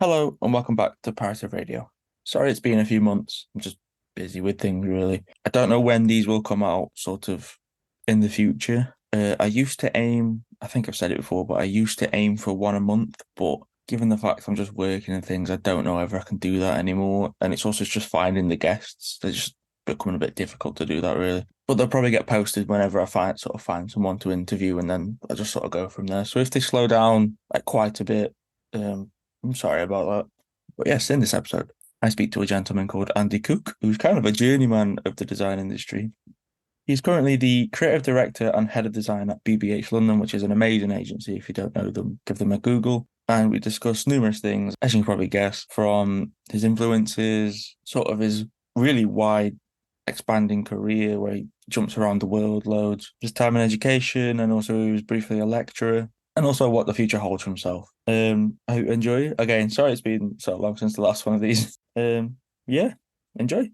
Hello and welcome back to Parative Radio. Sorry it's been a few months. I'm just busy with things really. I don't know when these will come out sort of in the future. I used to aim, I think I've said it before, but I used to aim for one a month. But given the fact I'm just working and things, I don't know if I can do that anymore. And it's also just finding the guests. They're just becoming a bit difficult to do that really. But they'll probably get posted whenever I find someone to interview, and then I just sort of go from there. So if they slow down like quite a bit, I'm sorry about that. But yes, in this episode, I speak to a gentleman called Andy Cooke, who's kind of a journeyman of the design industry. He's currently the creative director and head of design at BBH London, which is an amazing agency. If you don't know them, give them a Google. And we discuss numerous things, as you can probably guess, from his influences, sort of his really wide, expanding career where he jumps around the world loads, his time in education, and also he was briefly a lecturer, and also what the future holds for himself. I hope you enjoy. Again, sorry it's been so long since the last one of these. Yeah, enjoy.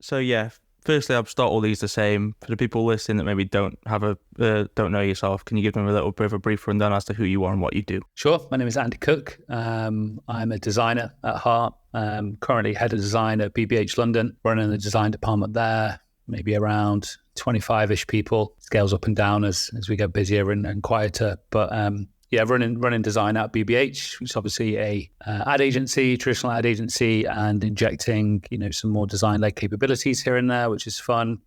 So yeah, firstly, I'll start all these the same. For the people listening that maybe don't know yourself, can you give them a little bit of a brief rundown as to who you are and what you do? Sure. My name is Andy Cooke. I'm a designer at heart. Currently head of design at BBH London, running the design department there. Maybe around 25-ish people. Scales up and down as we get busier and quieter. But running design at BBH, which is obviously a ad agency, traditional ad agency, and injecting some more design-led capabilities here and there, which is fun.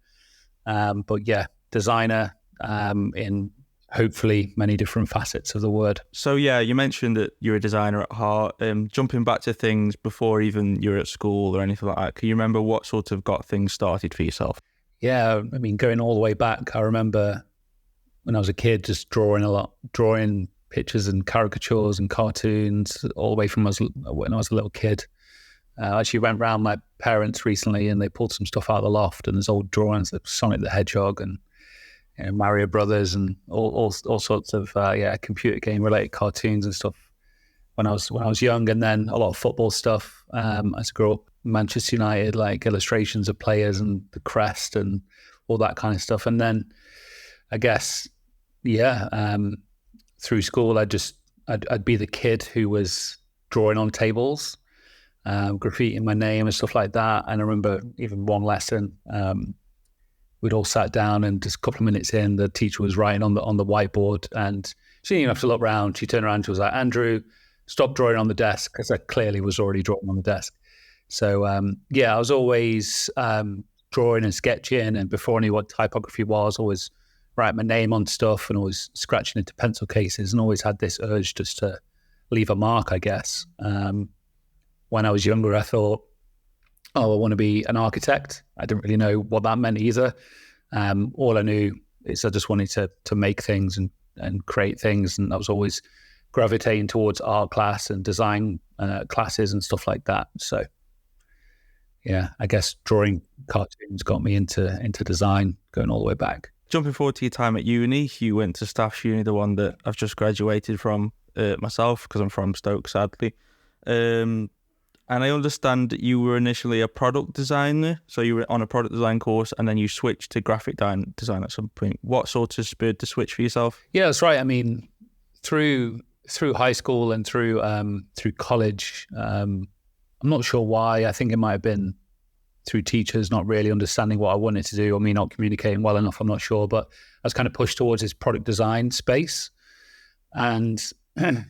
But yeah, designer in hopefully many different facets of the word. So yeah, you mentioned that you're a designer at heart. Jumping back to things before even you're at school or anything like that, can you remember what sort of got things started for yourself? Yeah, I mean, going all the way back, I remember when I was a kid just drawing a lot, drawing pictures and caricatures and cartoons all the way from when I was a little kid. I actually went round my parents recently and they pulled some stuff out of the loft, and there's old drawings of Sonic the Hedgehog and Mario Brothers and all sorts of computer game related cartoons and stuff when I was young, and then a lot of football stuff as I grew up. Manchester United, like illustrations of players and the crest and all that kind of stuff. And then I guess through school I'd be the kid who was drawing on tables, graffitiing my name and stuff like that. And I remember even one lesson, we'd all sat down, and just a couple of minutes in, the teacher was writing on the whiteboard, and she didn't even have to look around. She turned around, she was like, "Andrew, stop drawing on the desk," because I clearly was already drawing on the desk. So I was always drawing and sketching, and before I knew what typography was, always write my name on stuff and always scratching into pencil cases, and always had this urge just to leave a mark, I guess. When I was younger, I thought, I want to be an architect. I didn't really know what that meant either. All I knew is I just wanted to make things and create things, and I was always gravitating towards art class and design classes and stuff like that. So yeah, I guess drawing cartoons got me into design, going all the way back. Jumping forward to your time at uni, you went to Staffs Uni, the one that I've just graduated from myself, because I'm from Stoke, sadly. And I understand that you were initially a product designer, so you were on a product design course, and then you switched to graphic design at some point. What sort of spurred the switch for yourself? Yeah, that's right. I mean, through high school and through college, I'm not sure why. I think it might have been through teachers not really understanding what I wanted to do, or me not communicating well enough. I'm not sure, but I was kind of pushed towards this product design space, and I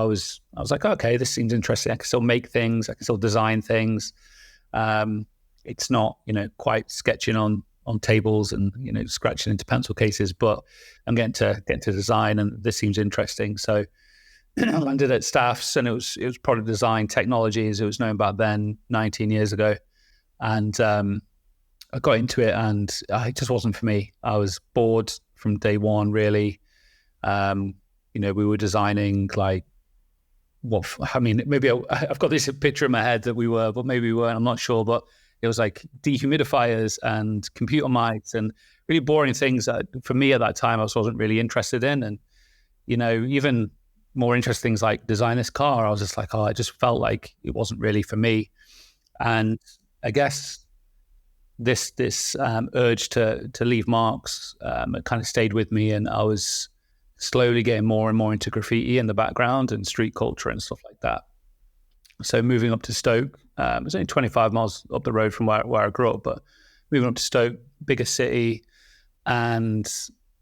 was like, okay, this seems interesting. I can still make things. I can still design things. It's not quite sketching on tables and scratching into pencil cases, but I'm getting to design, and this seems interesting. So I landed at Staffs, and it was product design technology as it was known back then, 19 years ago. And I got into it, and it just wasn't for me. I was bored from day one, really. We were designing maybe I've got this picture in my head that we were, but maybe we weren't, I'm not sure. But it was like dehumidifiers and computer mics and really boring things that for me at that time I wasn't really interested in. And, even more interesting things like design this car, I was just like, I just felt like it wasn't really for me. And I guess this urge to leave marks, it kind of stayed with me, and I was slowly getting more and more into graffiti in the background and street culture and stuff like that. So moving up to Stoke, it was only 25 miles up the road from where I grew up, but moving up to Stoke, bigger city, and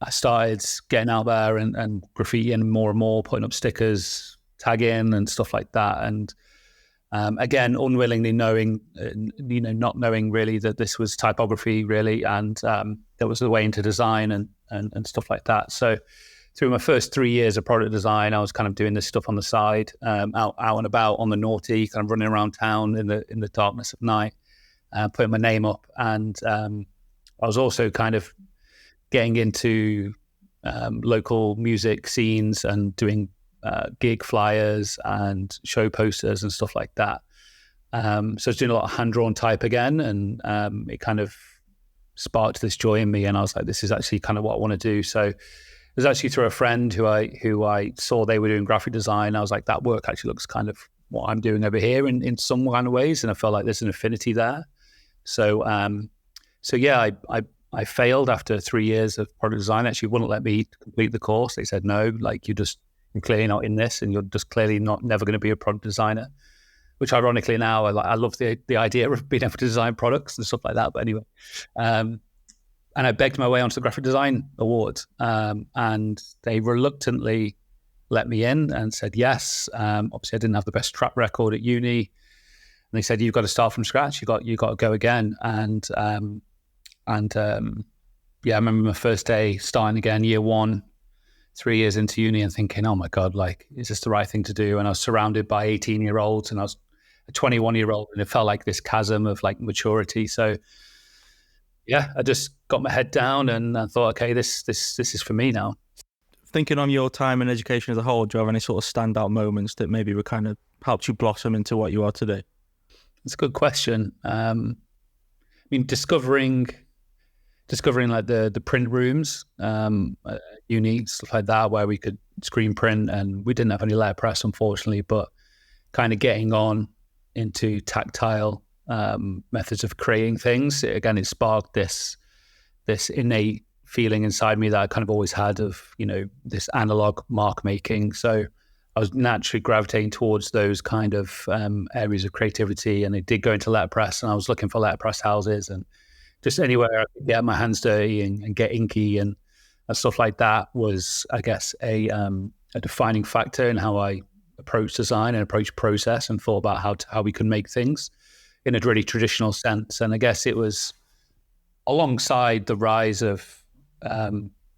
I started getting out there and graffitiing more and more, putting up stickers, tagging and stuff like that. And again, unwillingly knowing, not knowing really that this was typography really, and there was a way into design and stuff like that. So through my first 3 years of product design, I was kind of doing this stuff on the side, out and about on the naughty, kind of running around town in the darkness of night, putting my name up. And I was also kind of getting into local music scenes and doing gig flyers and show posters and stuff like that. So I was doing a lot of hand-drawn type again, and it kind of sparked this joy in me. And I was like, this is actually kind of what I want to do. So it was actually through a friend who I saw they were doing graphic design. I was like, that work actually looks kind of what I'm doing over here in some kind of ways. And I felt like there's an affinity there. So yeah, I failed after 3 years of product design. Actually wouldn't let me complete the course. They said, no, like you're clearly not in this, and you're just clearly never going to be a product designer, which ironically now I love the idea of being able to design products and stuff like that. But anyway, and I begged my way onto the graphic design awards, and they reluctantly let me in and said yes. Obviously I didn't have the best track record at uni, and they said, you've got to start from scratch. You got to go again. And yeah, I remember my first day starting again, year one, 3 years into uni, and thinking, oh my God, like, is this the right thing to do? And I was surrounded by 18-year-olds, and I was a 21-year-old, and it felt like this chasm of like maturity. So yeah, I just got my head down and I thought, okay, this is for me now. Thinking on your time in education as a whole, do you have any sort of standout moments that maybe were kind of helped you blossom into what you are today? It's a good question. I mean, discovering like the print rooms, uni, stuff like that, where we could screen print, and we didn't have any letterpress, unfortunately, but kind of getting on into tactile methods of creating things. Again, it sparked this innate feeling inside me that I kind of always had of, this analog mark making. So I was naturally gravitating towards those kind of areas of creativity, and I did go into letterpress, and I was looking for letterpress houses and just anywhere I could get my hands dirty and get inky and stuff like that was, I guess, a defining factor in how I approach design and approach process, and thought about how we can make things in a really traditional sense. And I guess it was alongside the rise of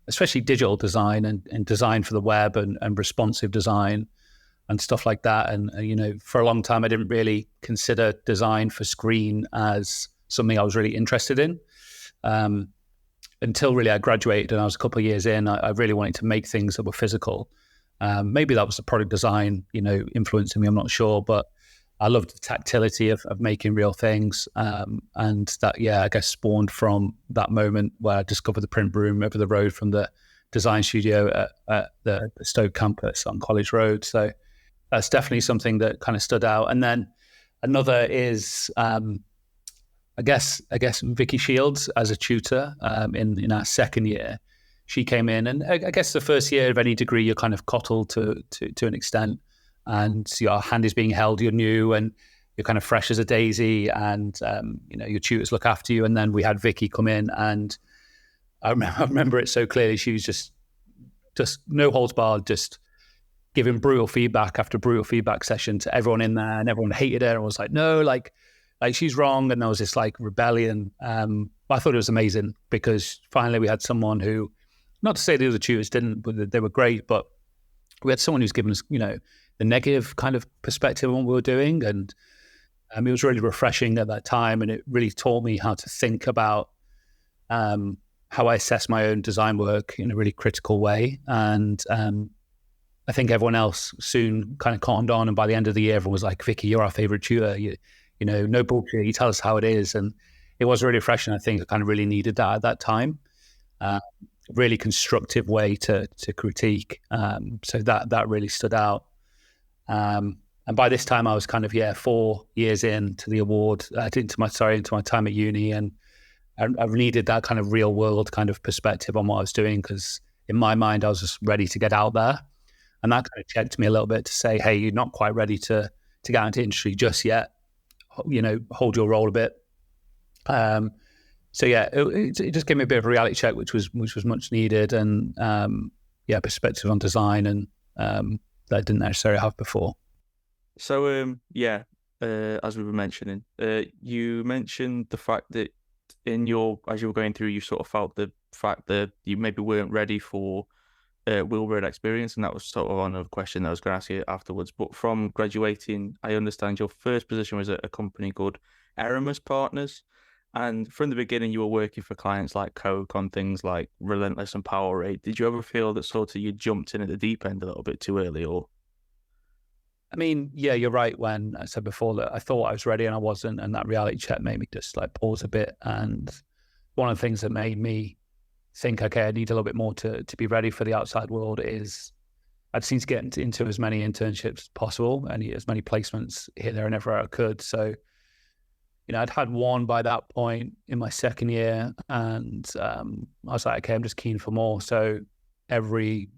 especially digital design and design for the web and responsive design and stuff like that. And, for a long time, I didn't really consider design for screen as something I was really interested in. Until really I graduated and I was a couple of years in, I really wanted to make things that were physical. Maybe that was the product design, influencing me, I'm not sure, but I loved the tactility of making real things. And that, I guess spawned from that moment where I discovered the print room over the road from the design studio at the Stoke campus on College Road. So that's definitely something that kind of stood out. And then another is, I guess Vicky Shields as a tutor in our second year. She came in, and I guess the first year of any degree, you're kind of coddled to an extent, and your hand is being held, you're new, and you're kind of fresh as a daisy, and your tutors look after you. And then we had Vicky come in, and I remember it so clearly. She was just no holds barred, just giving brutal feedback after brutal feedback session to everyone in there, and everyone hated her and was like, no, like she's wrong. And there was this like rebellion. I thought it was amazing, because finally we had someone who, not to say the other tutors didn't, but they were great, but we had someone who's given us, the negative kind of perspective on what we were doing. And it was really refreshing at that time. And it really taught me how to think about how I assess my own design work in a really critical way. And I think everyone else soon kind of cottoned on. And by the end of the year, everyone was like, Vicky, you're our favorite tutor. No bullshit. You tell us how it is. And it was really refreshing. I think I kind of really needed that at that time. Really constructive way to critique. So that really stood out. And by this time I was kind of, 4 years into the award, into my time at uni. And I needed that kind of real world kind of perspective on what I was doing, because in my mind, I was just ready to get out there. And that kind of checked me a little bit to say, hey, you're not quite ready to get into industry just yet. Hold your role a bit. So yeah, it just gave me a bit of a reality check, which was much needed, and perspective on design, and that I didn't necessarily have before. So as we were mentioning, you mentioned the fact that as you were going through, you sort of felt the fact that you maybe weren't ready for wheelroad experience, and that was sort of another question that I was going to ask you afterwards. But from graduating, I understand your first position was at a company called Eramus Partners, and from the beginning you were working for clients like Coke on things like Relentless and Powerade. Did you ever feel that sort of you jumped in at the deep end a little bit too early, or? I mean, yeah, you're right. When I said before that I thought I was ready and I wasn't, and that reality check made me just like pause a bit. And one of the things that made me think, okay, I need a little bit more to be ready for the outside world is I'd seen to get into as many internships as possible and as many placements here, there, and everywhere I could. So, I'd had one by that point in my second year, and I was like, okay, I'm just keen for more. So every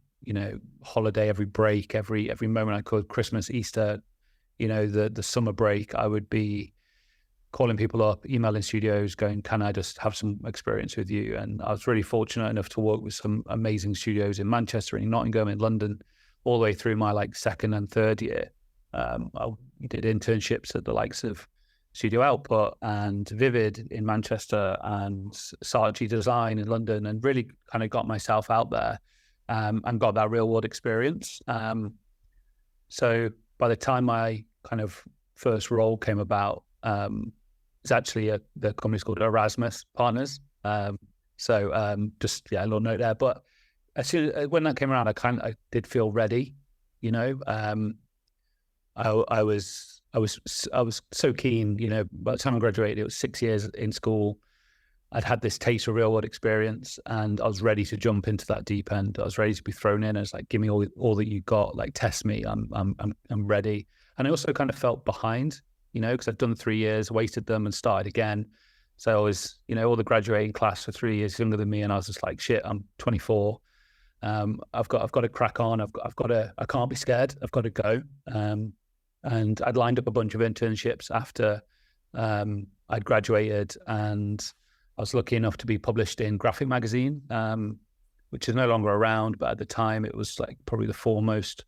holiday, every break, every moment I could, Christmas, Easter, the summer break, I would be calling people up, emailing studios, going, can I just have some experience with you? And I was really fortunate enough to work with some amazing studios in Manchester, in Nottingham, in London, all the way through my second and third year. I did internships at the likes of Studio Output and Vivid in Manchester and Sarchi Design in London, and really kind of got myself out there and got that real world experience. So by the time my kind of first role came about, it's actually the company's called Erasmus Partners. Just a little note there. But as soon as when that came around, I did feel ready. I was so keen. By the time I graduated, it was 6 years in school. I'd had this taste of real world experience, and I was ready to jump into that deep end. I was ready to be thrown in. I was like, give me all that you got. Like, test me. I'm ready. And I also kind of felt behind, because I'd done 3 years, wasted them, and started again. So I was, all the graduating class for 3 years younger than me, and I was just like, shit, I'm 24. I've got to crack on. I can't be scared. I've got to go. And I'd lined up a bunch of internships after I'd graduated, and I was lucky enough to be published in Graphic Magazine, which is no longer around, but at the time it was probably the foremost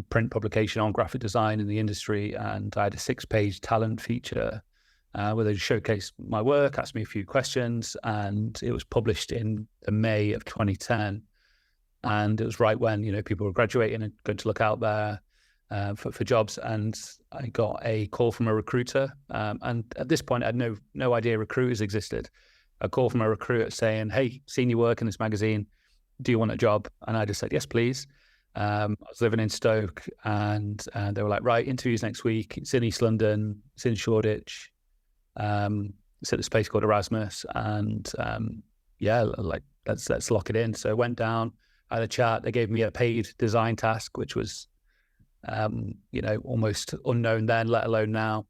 print publication on graphic design in the industry. And I had a 6-page talent feature where they showcased my work, asked me a few questions, and it was published in May of 2010. And it was right when, people were graduating and going to look out there for jobs. And I got a call from a recruiter. And at this point, I had no idea recruiters existed. A call from a recruiter saying, hey, seen your work in this magazine. Do you want a job? And I just said, yes, please. I was living in Stoke, and they were like, right, interviews next week. It's in East London. It's in Shoreditch. It's at this place called Erasmus. And let's lock it in. So I went down, I had a chat. They gave me a paid design task, which was almost unknown then, let alone now.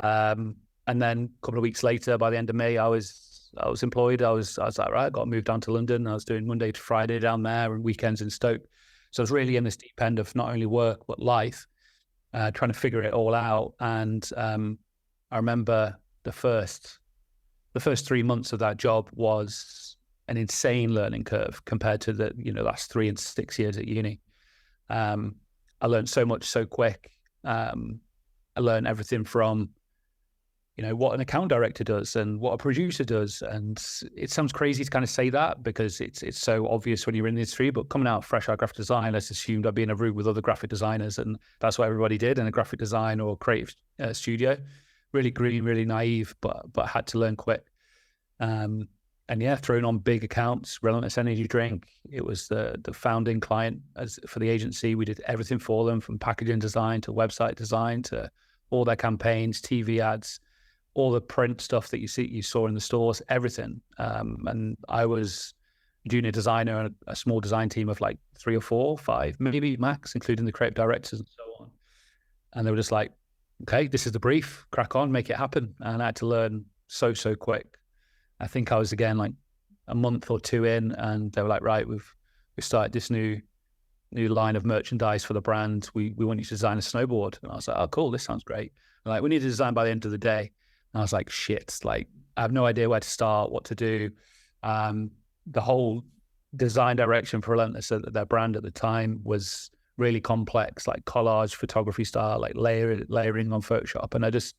And then a couple of weeks later, by the end of May, I was employed. I was like, right, I got moved down to London. I was doing Monday to Friday down there and weekends in Stoke. So I was really in this deep end of not only work, but life, trying to figure it all out. And I remember the first 3 months of that job was an insane learning curve compared to the last 3 and 6 years at uni. I learned so much so quick. I learned everything from, what an account director does and what a producer does. And it sounds crazy to kind of say that because it's so obvious when you're in the industry, but coming out fresh out graphic design, let's assume I'd be in a room with other graphic designers, and that's what everybody did in a graphic design or creative studio. Really green, really naive, but had to learn quick. And yeah, thrown on big accounts, Relentless Energy Drink. It was the founding client for the agency. We did everything for them, from packaging design to website design to all their campaigns, TV ads, all the print stuff that you saw in the stores, everything. And I was a junior designer and a small design team of 3 or 4, 5, maybe max, including the creative directors and so on. And they were just like, okay, this is the brief, crack on, make it happen. And I had to learn so quick. I think I was again like a month or two in, and they were like, right, we started this new line of merchandise for the brand. We want you to design a snowboard. And I was like, oh, cool, this sounds great. And like, we need to design by the end of the day. And I was like, shit, like I have no idea where to start, what to do. The whole design direction for Relentless, their brand at the time, was really complex, like collage photography style, like layering on Photoshop. And I just,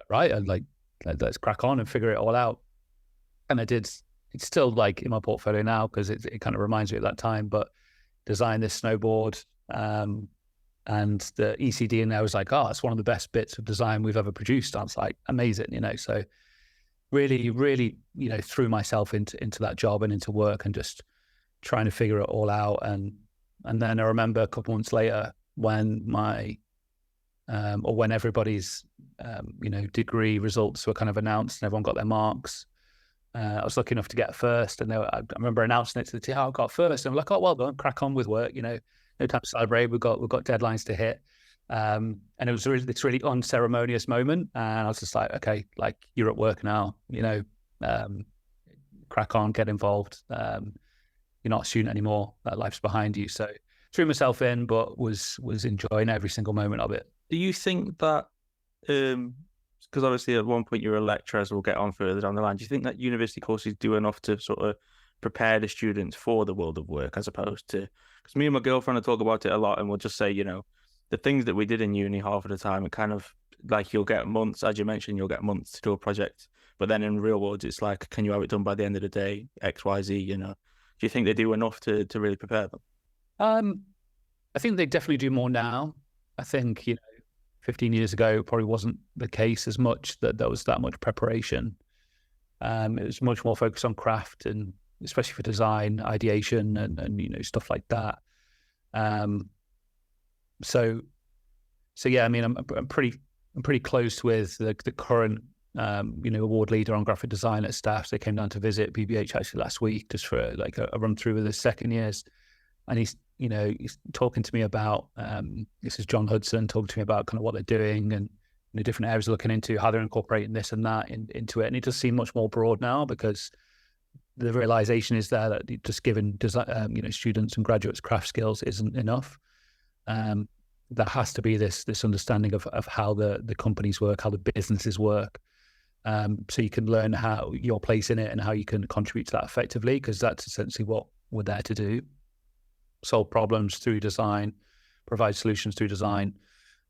right, I'd like, let's crack on and figure it all out. And I did. It's still like in my portfolio now because it kind of reminds me of that time, but designed this snowboard, and the ECD in there was like, oh, it's one of the best bits of design we've ever produced. I was like, amazing, you know. So really, really, you know, threw myself into that job and into work and just trying to figure it all out. And then I remember a couple months later when when everybody's you know, degree results were kind of announced and everyone got their marks. I was lucky enough to get first, and I remember announcing it to the team. Oh, I got first, and I'm like, "Oh, well done, crack on with work." You know, no time to celebrate. We've got deadlines to hit, and it was this really unceremonious moment. And I was just like, "Okay, like you're at work now. You know, crack on, get involved. You're not a student anymore. That life's behind you." So threw myself in, but was enjoying every single moment of it. Do you think that? Because obviously at one point you're a lecturer, as we'll get on further down the line. Do you think that university courses do enough to sort of prepare the students for the world of work, as opposed to, because me and my girlfriend will talk about it a lot, and we'll just say, you know, the things that we did in uni half of the time, it kind of like you'll get months, as you mentioned, you'll get months to do a project, but then in real world it's like, can you have it done by the end of the day, XYZ, you know? Do you think they do enough to really prepare them? I think they definitely do more now. I think, you know, 15 years ago probably wasn't the case as much, that there was that much preparation. It was much more focused on craft, and especially for design, ideation, and you know, stuff like that. So yeah, I mean, I'm pretty close with the current you know, award leader on graphic design at Staffs. They came down to visit BBH actually last week just for like a run through with the second years, and he's talking to me about this is John Hudson talking to me about kind of what they're doing and the different areas they're looking into, how they're incorporating this and that into it. And it does seem much more broad now, because the realization is there that just giving you know, students and graduates craft skills isn't enough. There has to be this understanding of how the companies work, how the businesses work, so you can learn how your place in it and how you can contribute to that effectively, because that's essentially what we're there to do. Solve problems through design, provide solutions through design.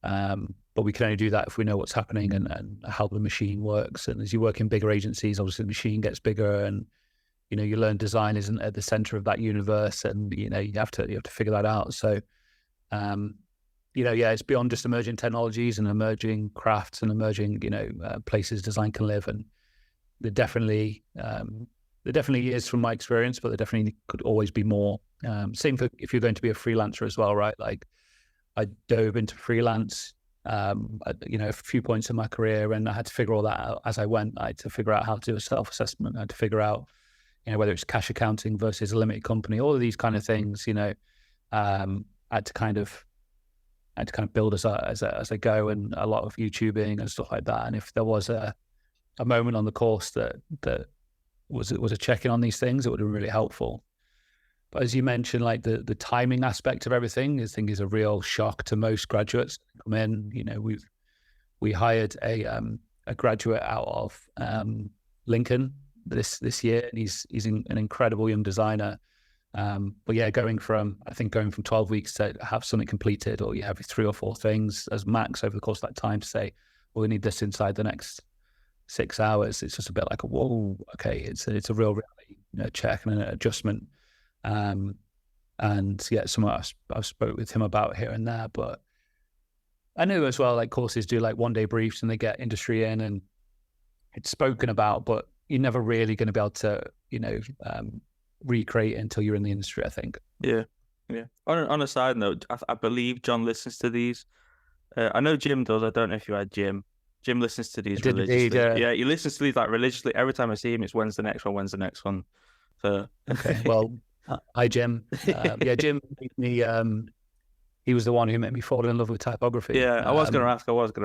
But we can only do that if we know what's happening and how the machine works. And as you work in bigger agencies, obviously the machine gets bigger, and you know, you learn design isn't at the center of that universe, and you know, you have to figure that out. So you know, yeah, it's beyond just emerging technologies and emerging crafts and emerging, you know, places design can live. And there definitely is from my experience, but there definitely could always be more. Same for if you're going to be a freelancer as well, right? Like I dove into freelance, you know, a few points in my career, and I had to figure all that out as I went. I had to figure out how to do a self-assessment. I had to figure out, you know, whether it's cash accounting versus a limited company, all of these kind of things, you know. I had to kind of build as I go, and a lot of YouTubing and stuff like that. And if there was a moment on the course that was a check-in on these things, it would have been really helpful. But as you mentioned, like the timing aspect of everything, I think is a real shock to most graduates that come in. You know, we hired a graduate out of Lincoln this year, and he's an incredible young designer. But yeah, going from 12 weeks to have something completed, or you have 3 or 4 things as max over the course of that time to say, well, we need this inside the next 6 hours. It's just a bit like, whoa, okay, it's a real reality, you know, check and an adjustment. And yeah, somewhat I've spoke with him about here and there, but I know as well, like courses do like 1-day briefs and they get industry in and it's spoken about, but you're never really going to be able to, you know, recreate it until you're in the industry, I think. Yeah. On a side note, I believe John listens to these. I know Jim does. I don't know if you had Jim. Jim listens to these religiously. Indeed, yeah, he listens to these like religiously. Every time I see him, it's when's the next one. So okay, well, hi Jim. Yeah, Jim made me. He was the one who made me fall in love with typography. Yeah, I was going to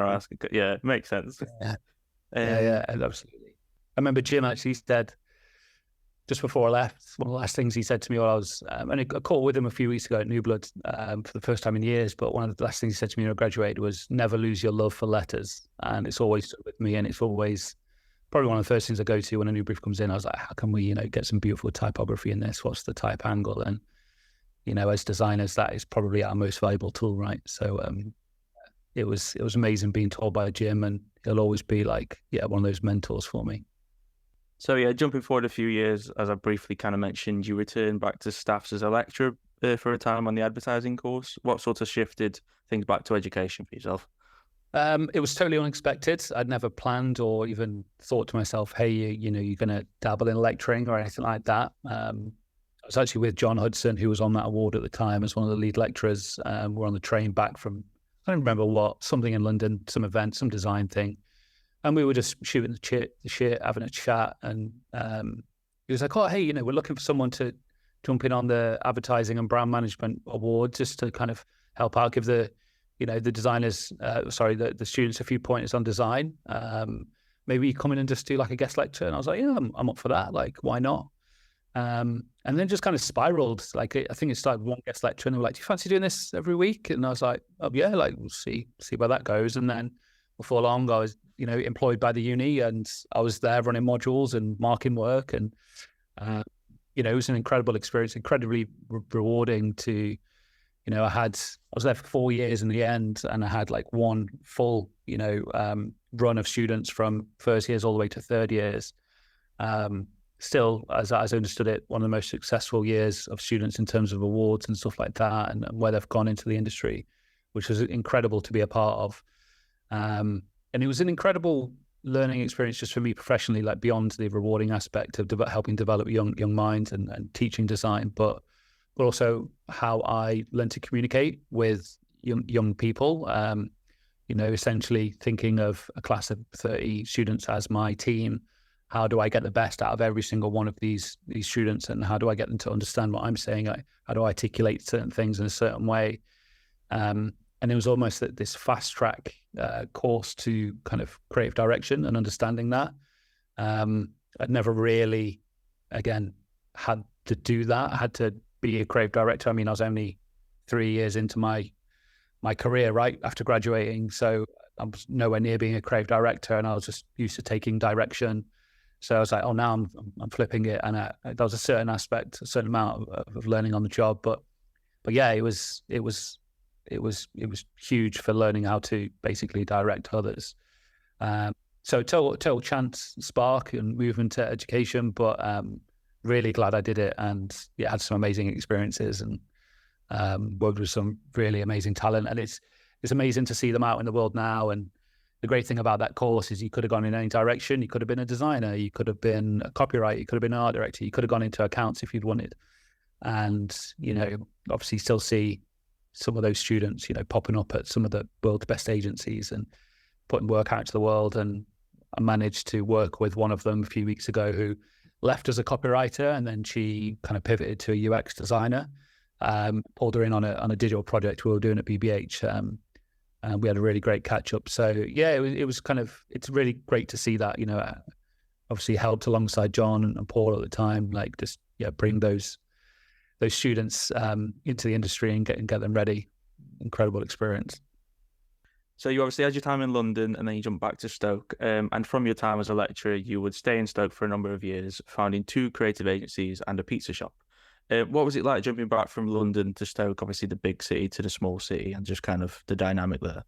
ask. Yeah, it makes sense. Yeah, absolutely. remember Jim actually said, just before I left, one of the last things he said to me while I was, and I caught with him a few weeks ago at New Blood for the first time in years, but one of the last things he said to me when I graduated was never lose your love for letters. And it's always stood with me, and it's always probably one of the first things I go to when a new brief comes in. I was like, how can we, get some beautiful typography in this? What's the type angle? And, as designers, that is probably our most valuable tool, right? So it was amazing being told by Jim, and he'll always be like, one of those mentors for me. So yeah, jumping forward a few years, as I briefly kind of mentioned, you returned back to staffs as a lecturer for a time on the advertising course. What sort of shifted things back to education for yourself? It was totally unexpected. I'd never planned or even thought to myself, hey, you're going to dabble in lecturing or anything like that. I was actually with John Hudson, who was on that award at the time as one of the lead lecturers. We're on the train back from, I don't remember what, something in London, some event, some design thing. And we were just shooting the shit, having a chat. And he was like, oh, hey, we're looking for someone to jump in on the advertising and brand management award just to kind of help out, give the designers, the students a few pointers on design. Maybe you come in and just do like a guest lecture. And I was like, yeah, I'm up for that. Like, why not? And then just kind of spiraled. Like, I think it started with one guest lecture and they were like, do you fancy doing this every week? And I was like, oh yeah, like we'll see where that goes. And then before long, I was, employed by the use, and I was there running modules and marking work. And, it was an incredible experience, incredibly rewarding to, I was there for 4 years in the end, and I had like one full, run of students from first years all the way to third years. Still, as I understood it, one of the most successful years of students in terms of awards and stuff like that, and where they've gone into the industry, which was incredible to be a part of. And it was an incredible learning experience just for me professionally, like beyond the rewarding aspect of helping develop young minds and teaching design, but also how I learned to communicate with young people. Essentially thinking of a class of 30 students as my team. How do I get the best out of every single one of these students, and how do I get them to understand what I'm saying? How do I articulate certain things in a certain way? And it was almost this fast track course to kind of creative direction and understanding that. I'd never really, again, had to do that. I had to be a creative director. I mean, I was only 3 years into my career, right, after graduating. So I was nowhere near being a creative director, and I was just used to taking direction. So I was like, oh, now I'm flipping it. And there was a certain aspect, a certain amount of learning on the job. But yeah, it was huge for learning how to basically direct others. So total chance, spark, and move into education, but really glad I did it, and had some amazing experiences, and worked with some really amazing talent. And it's amazing to see them out in the world now. And the great thing about that course is you could have gone in any direction. You could have been a designer, you could have been a copywriter, you could have been an art director, you could have gone into accounts if you'd wanted. And, obviously still see some of those students, popping up at some of the world's best agencies and putting work out to the world. And I managed to work with one of them a few weeks ago who left as a copywriter, and then she kind of pivoted to a UX designer. Pulled her in on a digital project we were doing at BBH. And we had a really great catch up. So yeah, it was kind of, it's really great to see that, obviously helped alongside John and Paul at the time, like just, bring those students into the industry and get them ready. Incredible experience. So you obviously had your time in London, and then you jumped back to Stoke. And from your time as a lecturer, you would stay in Stoke for a number of years, founding 2 creative agencies and a pizza shop. What was it like jumping back from London to Stoke, obviously the big city to the small city, and just kind of the dynamic there?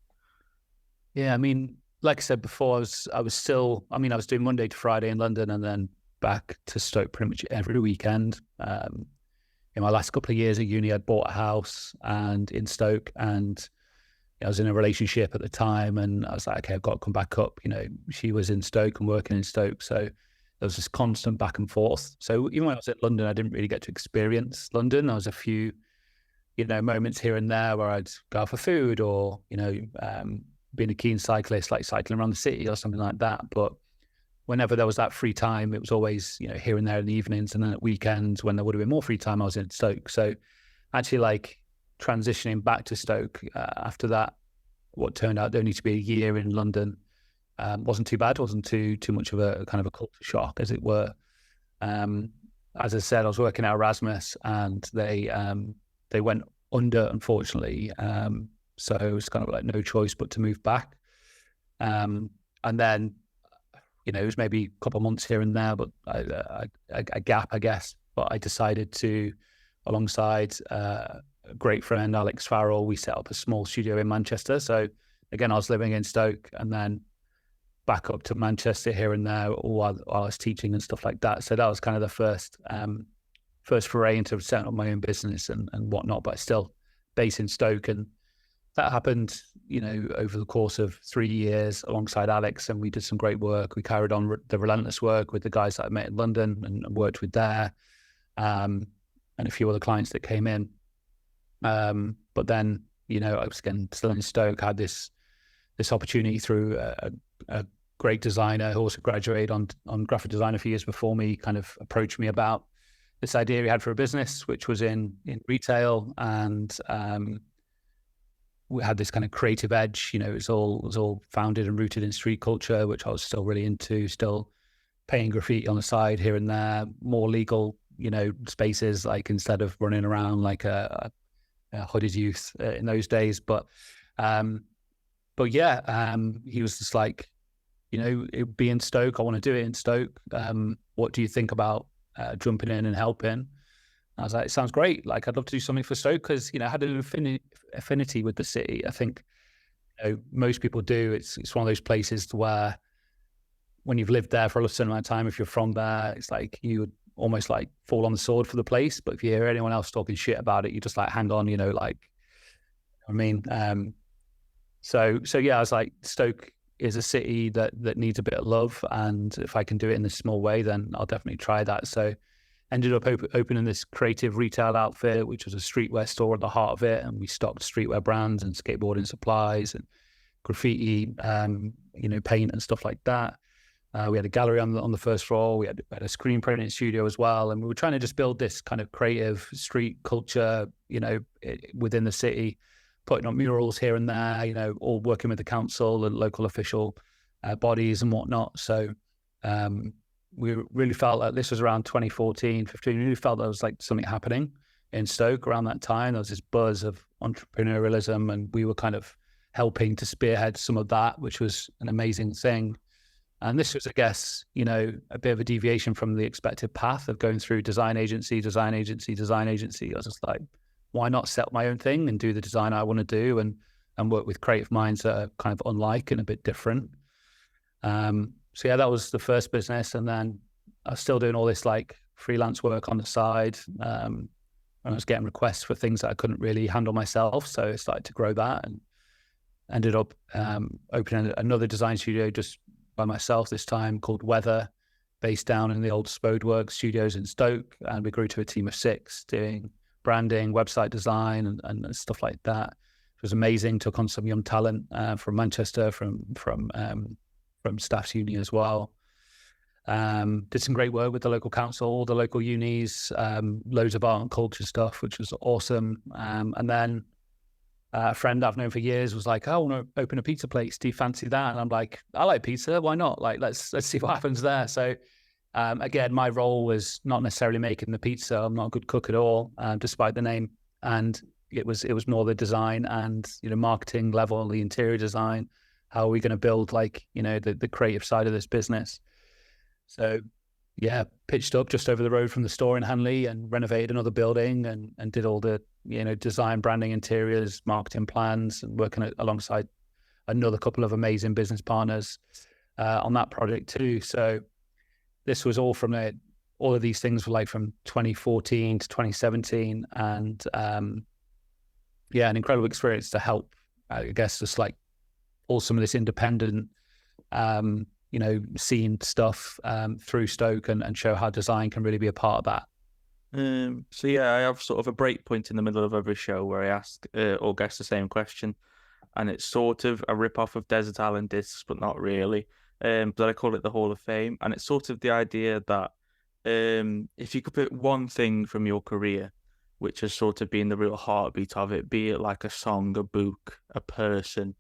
Yeah, I mean, like I said before, I was doing Monday to Friday in London, and then back to Stoke pretty much every weekend. In my last couple of years at uni, I'd bought a house in Stoke, and I was in a relationship at the time, and I was like, okay, I've got to come back up. She was in Stoke and working in Stoke, so there was this constant back and forth. So even when I was in London, I didn't really get to experience London. There was a few, moments here and there where I'd go out for food, or, being a keen cyclist, like cycling around the city or something like that. But whenever there was that free time, it was always, here and there in the evenings, and then at weekends when there would have been more free time, I was in Stoke. So actually, like, transitioning back to Stoke after that, what turned out only to be a year in London, wasn't too bad, wasn't too much of a kind of a culture shock, as it were. As I said, I was working at Erasmus, and they went under, unfortunately. So it was kind of like no choice but to move back. And then, it was maybe a couple of months here and there, but a gap, I guess. But I decided to, alongside a great friend, Alex Farrell, we set up a small studio in Manchester. So again, I was living in Stoke, and then back up to Manchester here and there while I was teaching and stuff like that. So that was kind of the first foray into setting up my own business and whatnot, but still based in Stoke. And that happened, over the course of 3 years alongside Alex, and we did some great work. We carried on the relentless work with the guys that I met in London and worked with there, and a few other clients that came in. But then, I was again still in Stoke, had this opportunity through a great designer who also graduated on graphic design a few years before me, kind of approached me about this idea he had for a business, which was in retail, and we had this kind of creative edge. It was all founded and rooted in street culture, which I was still really into, still painting graffiti on the side here and there, more legal, spaces, like instead of running around like a hooded youth in those days. But yeah, he was just like, it would be in Stoke. I want to do it in Stoke. What do you think about jumping in and helping? I was like, it sounds great. Like, I'd love to do something for Stoke because, I had an affinity with the city. I think, most people do. It's one of those places where when you've lived there for a certain amount of time, if you're from there, it's like you would almost like fall on the sword for the place. But if you hear anyone else talking shit about it, you just like, hang on, So yeah, I was like, Stoke is a city that needs a bit of love, and if I can do it in this small way, then I'll definitely try that. So ended up opening this creative retail outfit, which was a streetwear store at the heart of it, and we stocked streetwear brands and skateboarding supplies and graffiti, paint and stuff like that. We had a gallery on the first floor. We had a screen printing studio as well, and we were trying to just build this kind of creative street culture, within the city, putting up murals here and there, all working with the council and local official bodies and whatnot. So we really felt like this was around 2014, 15. We really felt there was like something happening in Stoke around that time. There was this buzz of entrepreneurialism, and we were kind of helping to spearhead some of that, which was an amazing thing. And this was, I guess, a bit of a deviation from the expected path of going through design agency. I was just like, why not set up my own thing and do the design I want to do and work with creative minds that are kind of unlike and a bit different. So yeah, that was the first business. And then I was still doing all this like freelance work on the side. And I was getting requests for things that I couldn't really handle myself. So I started to grow that and ended up opening another design studio just by myself this time, called Weather, based down in the old Spodeworks studios in Stoke. And we grew to a team of 6 doing branding, website design and stuff like that. It was amazing. Took on some young talent from Manchester, from Staff's Uni as well. Did some great work with the local council, all the local unis, loads of art and culture stuff, which was awesome. And then a friend I've known for years was like, "Oh, I want to open a pizza place. Do you fancy that?" And I'm like, "I like pizza. Why not? Like, let's see what happens there." So again, my role was not necessarily making the pizza. I'm not a good cook at all, despite the name. And it was more the design and marketing level, the interior design. How are we going to build the creative side of this business? So yeah, pitched up just over the road from the store in Hanley and renovated another building and did all the design, branding, interiors, marketing plans, and working alongside another couple of amazing business partners on that project too. So this was all from all of these things were like from 2014 to 2017, and an incredible experience to help, I guess, just like all some of this independent, seeing stuff through Stoke and show how design can really be a part of that. So yeah, I have sort of a break point in the middle of every show where I ask all guests the same question, and it's sort of a rip-off of Desert Island Discs, but not really. But I call it the Hall of Fame, and it's sort of the idea that if you could pick one thing from your career, which has sort of been the real heartbeat of it, be it like a song, a book, a person,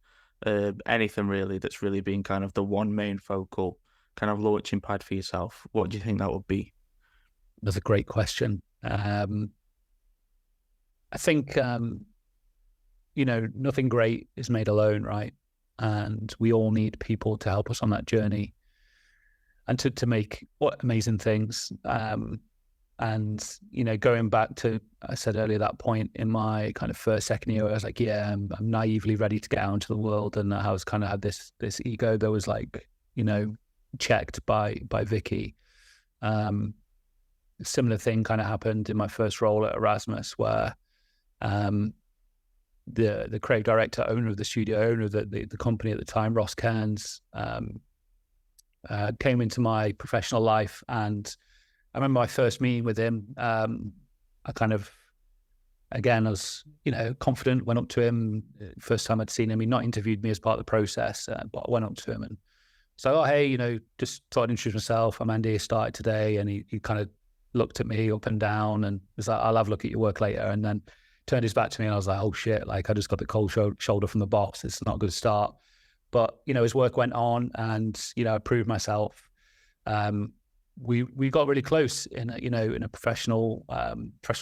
anything really that's really been kind of the one main focal kind of launching pad for yourself, what do you think that would be? That's a great question. I think, nothing great is made alone, right? And we all need people to help us on that journey and to make what amazing things. And, going back to, I said earlier, that point in my kind of second year, I was like, yeah, I'm naively ready to get out into the world. And I was kind of had this ego that was like, checked by Vicky. Similar thing kind of happened in my first role at Erasmus, where the creative director, owner of the studio, owner of the company at the time, Ross Cairns, came into my professional life. And I remember my first meeting with him. I kind of, again, I was, confident, went up to him. First time I'd seen him, he not interviewed me as part of the process, but I went up to him and so, oh, hey, just thought I'd introduce myself. I'm Andy, started today. And he kind of looked at me up and down and was like, I'll have a look at your work later. And then turned his back to me and I was like, oh shit, like I just got the cold shoulder from the boss. It's not a good start. But, his work went on and, I proved myself. We got really close in a professional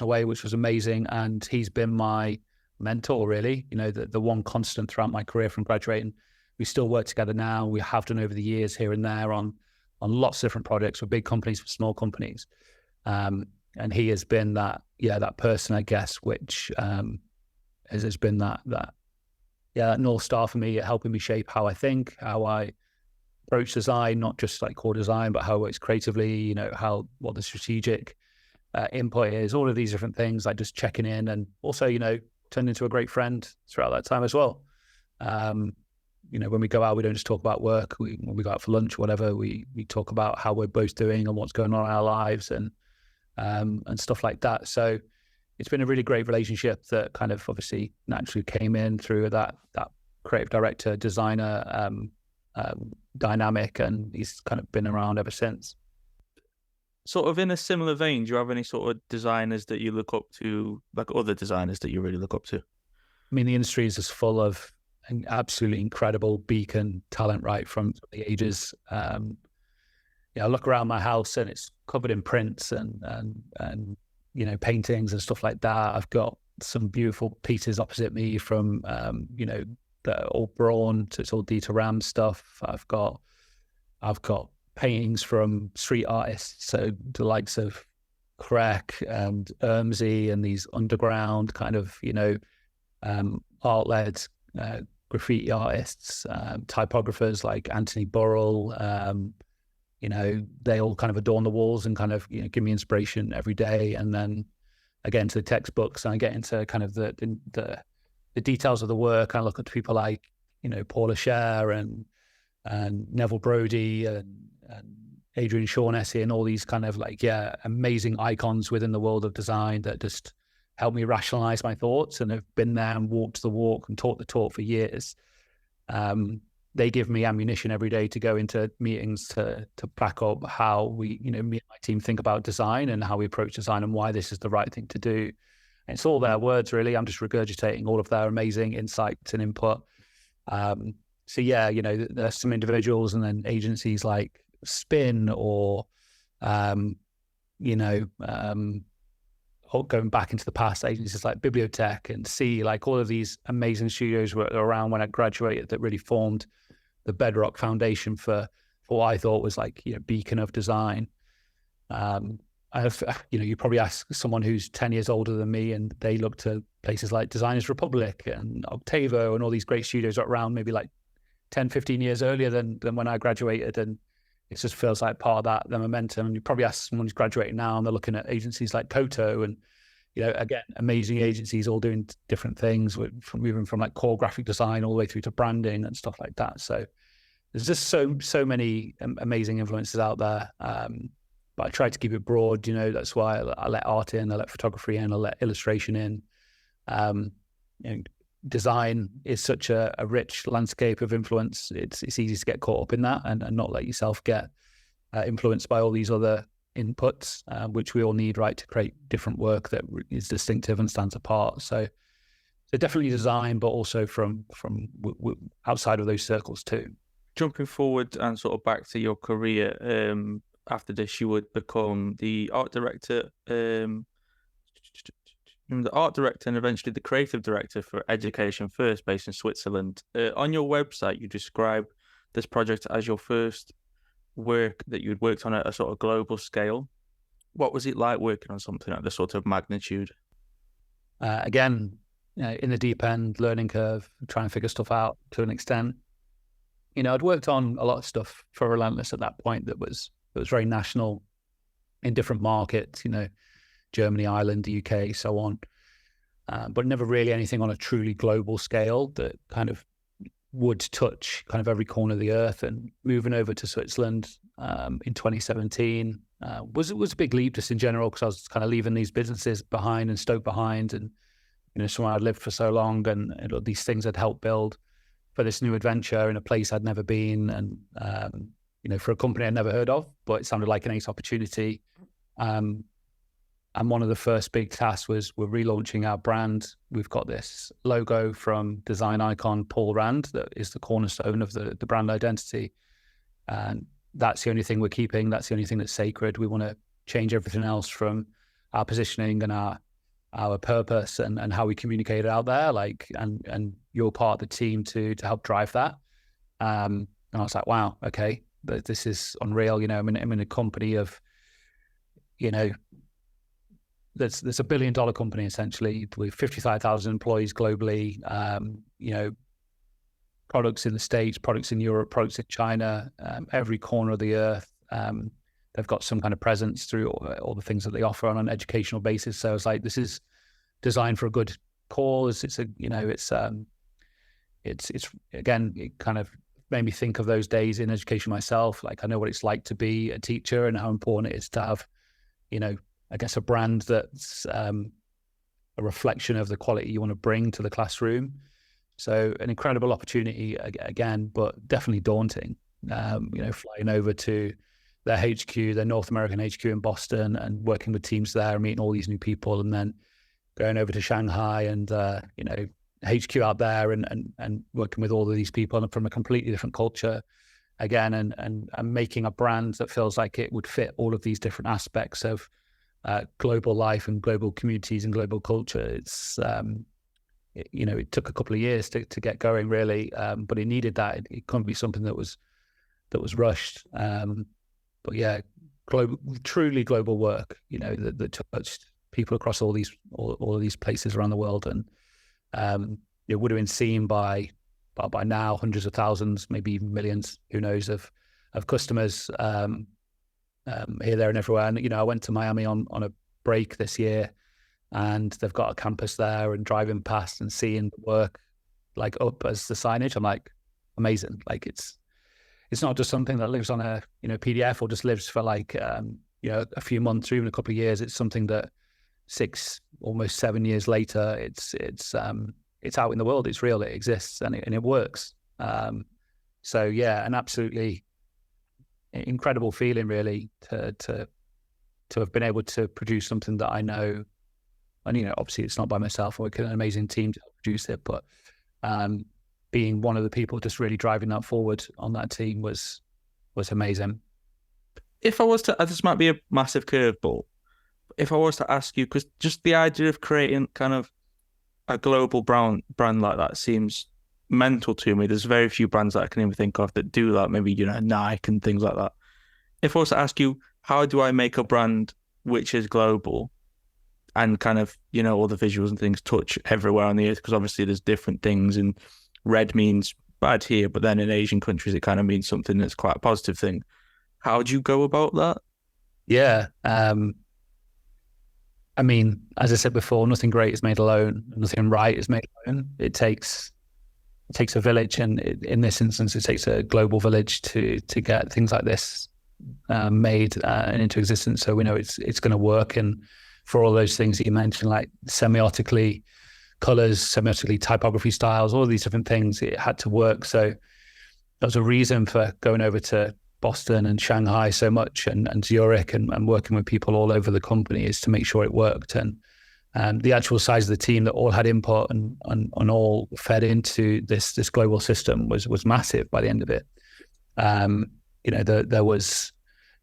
way, which was amazing. And he's been my mentor, really, the one constant throughout my career from graduating. We still work together now. We have done over the years here and there on lots of different projects for big companies, for small companies. And he has been that person, I guess, which has been that North Star for me, helping me shape how I think, how I approach design, not just like core design, but how it works creatively, what the strategic input is, all of these different things, like just checking in, and also, turned into a great friend throughout that time as well. When we go out, we don't just talk about work. When we go out for lunch, whatever, we talk about how we're both doing and what's going on in our lives and stuff like that. So it's been a really great relationship that kind of obviously naturally came in through that creative director, designer dynamic, and he's kind of been around ever since. Sort of in a similar vein, do you have any sort of designers that you look up to, like other designers that you really look up to? I mean, the industry is just full of an absolutely incredible beacon talent, right, from the ages. I look around my house and it's covered in prints and paintings and stuff like that. I've got some beautiful pieces opposite me from that are all Braun to it's all Dieter Ram stuff. I've got paintings from street artists, so the likes of Crack and Ermsey and these underground kind of art-led graffiti artists, typographers like Anthony Burrell. They all kind of adorn the walls and kind of give me inspiration every day. And then I get into the textbooks and I get into kind of the details of the work. I look at people like Paula Scher and Neville Brody and Adrian Shaughnessy and all these kind of amazing icons within the world of design that just help me rationalize my thoughts and have been there and walked the walk and taught the talk for years. They give me ammunition every day to go into meetings to back up how we, me and my team think about design and how we approach design and why this is the right thing to do. And it's all their words, really. I'm just regurgitating all of their amazing insights and input. There's some individuals and then agencies like Spin or, going back into the past, agencies like Bibliotech and C, like all of these amazing studios were around when I graduated that really formed the bedrock foundation for what I thought was beacon of design. You probably ask someone who's 10 years older than me and they look to places like Designers Republic and Octavo and all these great studios around maybe 10, 15 years earlier than when I graduated. And it just feels like part of the momentum. And you probably ask someone who's graduating now and they're looking at agencies like Koto and, again, amazing agencies all doing different things moving from core graphic design all the way through to branding and stuff like that. So there's just so many amazing influences out there. But I try to keep it broad, that's why I let art in, I let photography in, I let illustration in. Design is such a rich landscape of influence. It's easy to get caught up in that and not let yourself get influenced by all these other inputs, which we all need, right, to create different work that is distinctive and stands apart. So So definitely design, but also from outside of those circles too. Jumping forward and sort of back to your career, after this, you would become the art director, and eventually the creative director for Education First, based in Switzerland. On your website, you describe this project as your first work that you'd worked on at a sort of global scale. What was it like working on something at this sort of magnitude? Again, in the deep end, learning curve, trying to figure stuff out to an extent. I'd worked on a lot of stuff for Relentless at that point that was very national in different markets, Germany, Ireland, the UK, so on. But never really anything on a truly global scale that kind of would touch kind of every corner of the earth. And moving over to Switzerland in 2017 was a big leap just in general, because I was kind of leaving these businesses behind and Stoke behind, and somewhere I'd lived for so long, and these things I'd helped build for this new adventure in a place I'd never been, and for a company I'd never heard of, but it sounded like an ace opportunity. And one of the first big tasks was we're relaunching our brand. We've got this logo from design icon Paul Rand that is the cornerstone of the brand identity. And that's the only thing we're keeping. That's the only thing that's sacred. We want to change everything else from our positioning and our purpose and how we communicate it out there. And you're part of the team to help drive that. And I was like, wow, okay, this is unreal. I'm in a company of, there's a $1 billion company essentially with 55,000 employees globally. Products in the States, products in Europe, products in China, every corner of the earth. They've got some kind of presence through all the things that they offer on an educational basis. So it's like, this is designed for a good cause. It's again, it kind of made me think of those days in education myself. Like, I know what it's like to be a teacher and how important it is to have, I guess, a brand that's a reflection of the quality you want to bring to the classroom. So an incredible opportunity again, but definitely daunting. Flying over to their HQ, their North American HQ in Boston, and working with teams there, meeting all these new people, and then going over to Shanghai and HQ out there and working with all of these people from a completely different culture again, and making a brand that feels like it would fit all of these different aspects of global life and global communities and global culture. It's it took a couple of years to get going, really, but it needed that. It couldn't be something that was rushed. But yeah, truly global work. That touched people across all of these places around the world, and it would have been seen by now hundreds of thousands, maybe even millions, who knows, of customers here, there, and everywhere. And I went to Miami on a break this year, and they've got a campus there, and driving past and seeing the work like up as the signage, I'm like, amazing. Like, it's not just something that lives on a PDF or just lives for like a few months or even a couple of years. It's something that 6, almost 7 years later, it's out in the world. It's real. It exists, and it works. So yeah, an absolutely incredible feeling, really, to have been able to produce something that I know. And obviously it's not by myself. I'm working with an amazing team to produce it, but being one of the people just really driving that forward on that team was amazing. If I was to, this might be a massive curveball, if I was to ask you, because just the idea of creating kind of a global brand like that seems mental to me. There's very few brands that I can even think of that do that, maybe, Nike and things like that. If I was to ask you, how do I make a brand which is global and kind of, all the visuals and things touch everywhere on the earth? Because obviously there's different things, and red means bad here, but then in Asian countries, it kind of means something that's quite a positive thing. How do you go about that? Yeah. I mean, as I said before, nothing great is made alone. Nothing right is made alone. It takes a village, and in this instance, it takes a global village to get things like this made and into existence. So we know it's going to work. And for all those things that you mentioned, like semiotically, colors, semiotically, typography styles, all of these different things, it had to work. So there was a reason for going over to Boston and Shanghai so much, and Zurich, and working with people all over the company, is to make sure it worked. And the actual size of the team that all had input and all fed into this global system was massive by the end of it. There was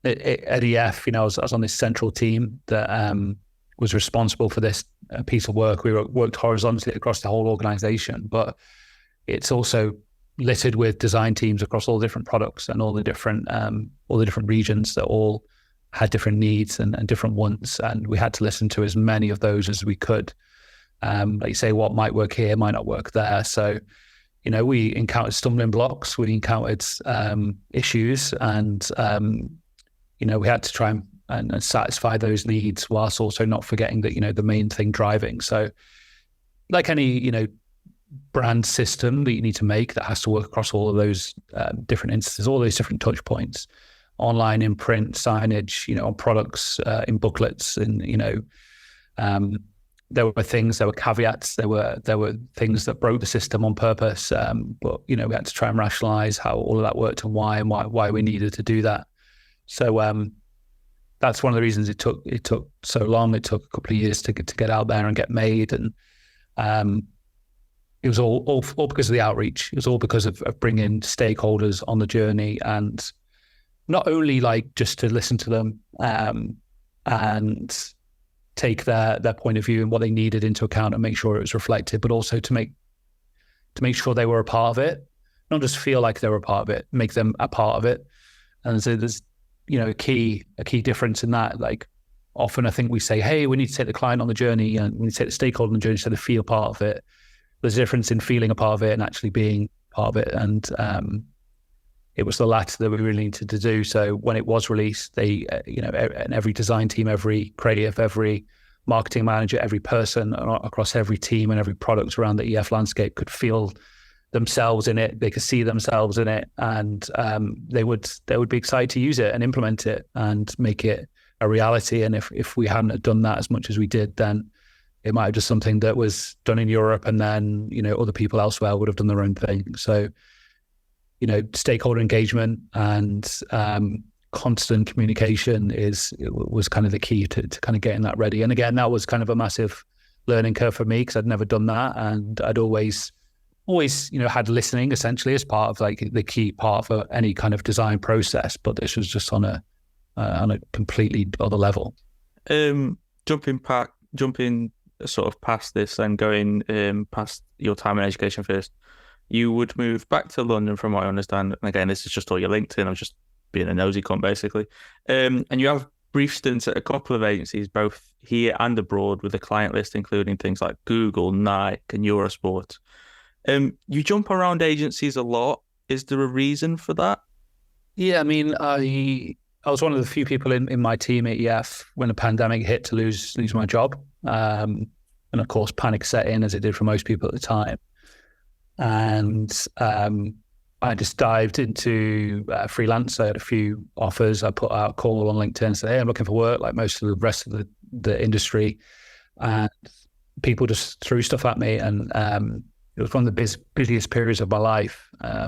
at EF, I was on this central team that was responsible for this piece of work. We worked horizontally across the whole organization, but it's also littered with design teams across all different products and all the different regions that all had different needs and different wants, and we had to listen to as many of those as we could. Like you say, what might work here might not work there. So, we encountered stumbling blocks, we encountered issues, and we had to try and satisfy those needs whilst also not forgetting that the main thing driving. So, like any brand system that you need to make that has to work across all of those different instances, all those different touch points, online, in print, signage, on products, in booklets, and there were caveats, there were things that broke the system on purpose, but we had to try and rationalize how all of that worked and why we needed to do that. So that's one of the reasons it took so long. It took a couple of years to get out there and get made, and it was all because of the outreach. It was all because of bringing stakeholders on the journey, and not only just to listen to them and take their point of view and what they needed into account and make sure it was reflected, but also to make sure they were a part of it, not just feel like they were a part of it, make them a part of it. And so there's a key difference in that. Like, often I think we say, hey, we need to take the client on the journey and we need to take the stakeholder on the journey so they feel part of it. There's a difference in feeling a part of it and actually being part of it. And it was the latter that we really needed to do. So when it was released, they, and every design team, every creative, every marketing manager, every person across every team and every product around the EF landscape could feel themselves in it. They could see themselves in it, and they would be excited to use it and implement it and make it a reality. And if we hadn't done that as much as we did, then it might have just something that was done in Europe, and then other people elsewhere would have done their own thing. So stakeholder engagement and constant communication was kind of the key to kind of getting that ready. And again, that was kind of a massive learning curve for me because I'd never done that, and I'd always had listening essentially as part of the key part of any kind of design process, but this was just on a completely other level. Jumping sort of past this and going past your time in education first, you would move back to London from what I understand. And again, this is just all your LinkedIn. I'm just being a nosy cunt basically. And you have brief stints at a couple of agencies, both here and abroad, with a client list including things like Google, Nike and Eurosport. You jump around agencies a lot. Is there a reason for that? Yeah, I mean, I was one of the few people in my team at EF when the pandemic hit to lose my job. And of course, panic set in as it did for most people at the time. And I just dived into freelance. I had a few offers. I put out a call on LinkedIn and said, hey, I'm looking for work like most of the rest of the industry. And people just threw stuff at me. And it was one of the busiest periods of my life. I